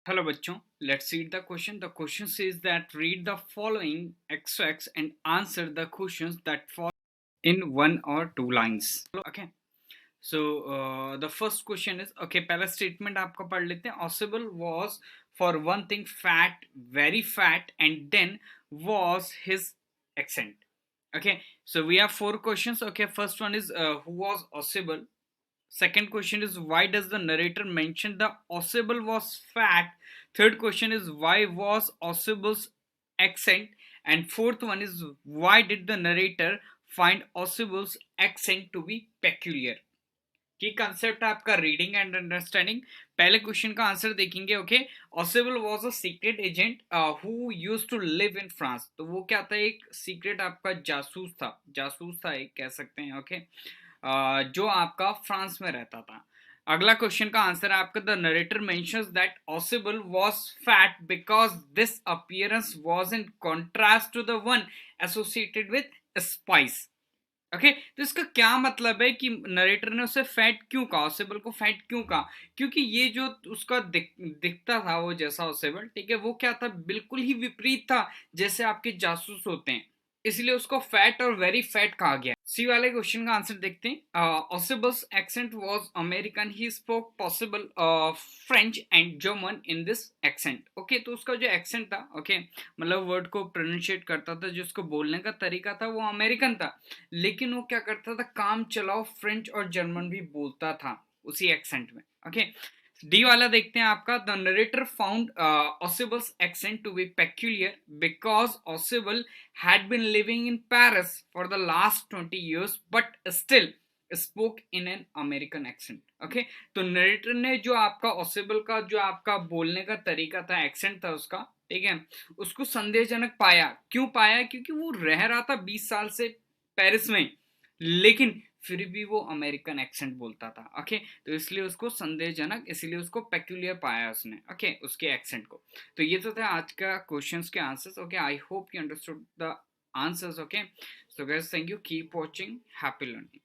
Hello बच्चों, let's read the question. The question says that read the following extracts and answer the questions that fall in one or two lines. Okay. So the first question is okay. पहला statement आपका पढ़ लेते हैं. Osable was for one thing fat, very fat, and then was his accent. Okay. So we have four questions. Okay. First one is who was Osable? Second question is why does the narrator mention the Osable was fat? Third question is why was Osable's accent? And fourth one is why did the narrator find Osable's accent to be peculiar? की concept है आपका reading and understanding. पहले question का answer देखेंगे. Okay, Ossible was a secret agent who used to live in France. तो वो क्या था, एक सीक्रेट आपका जासूस था एक कह सकते हैं. ओके, जो आपका फ्रांस में रहता था. अगला क्वेश्चन का आंसर है आपका the narrator mentions that Ossible was fat because this appearance was in contrast to the one associated with spies. Okay, तो इसका क्या मतलब है कि नरेटर ने उसे फैट क्यों कहा, ऑसेबल को फैट क्यों कहा? क्योंकि ये जो उसका दिखता था वो जैसा ऑसेबल, ठीक है, वो क्या था, बिल्कुल ही विपरीत था जैसे आपके जासूस होते हैं, इसलिए उसको फैट और वेरी फैट कहा गया. सी वाले क्वेश्चन का आंसर देखते हैं. Ossible's accent was American, he spoke possible French and German in this accent. Okay, तो उसका जो एक्सेंट था, ओके, मतलब वर्ड को प्रोनाउंशिएट करता था, जो उसको बोलने का तरीका था वो अमेरिकन था, लेकिन वो क्या करता था, काम चलाओ फ्रेंच और जर्मन भी बोलता था उसी एक्सेंट में. ओके, डी वाला देखते हैं आपका the narrator found Ossible's accent to be peculiar because Ossible had been living in Paris for the last 20 years but still spoke in an American accent. Okay, तो नरेटर ने जो आपका ऑसिबल का जो आपका बोलने का तरीका था, एक्सेंट था उसका, ठीक है, उसको संदेहजनक पाया. क्यों पाया? क्योंकि वो रह रहा था 20 साल से पेरिस में, लेकिन फिर भी वो अमेरिकन एक्सेंट बोलता था. ओके, तो इसलिए उसको संदेहजनक, इसलिए उसको पेक्यूलियर पाया उसने, ओके, उसके एक्सेंट को. तो ये तो था आज का क्वेश्चंस के answers. Okay, I hope you understood the answers. Okay, so guys, thank you, keep watching, happy learning.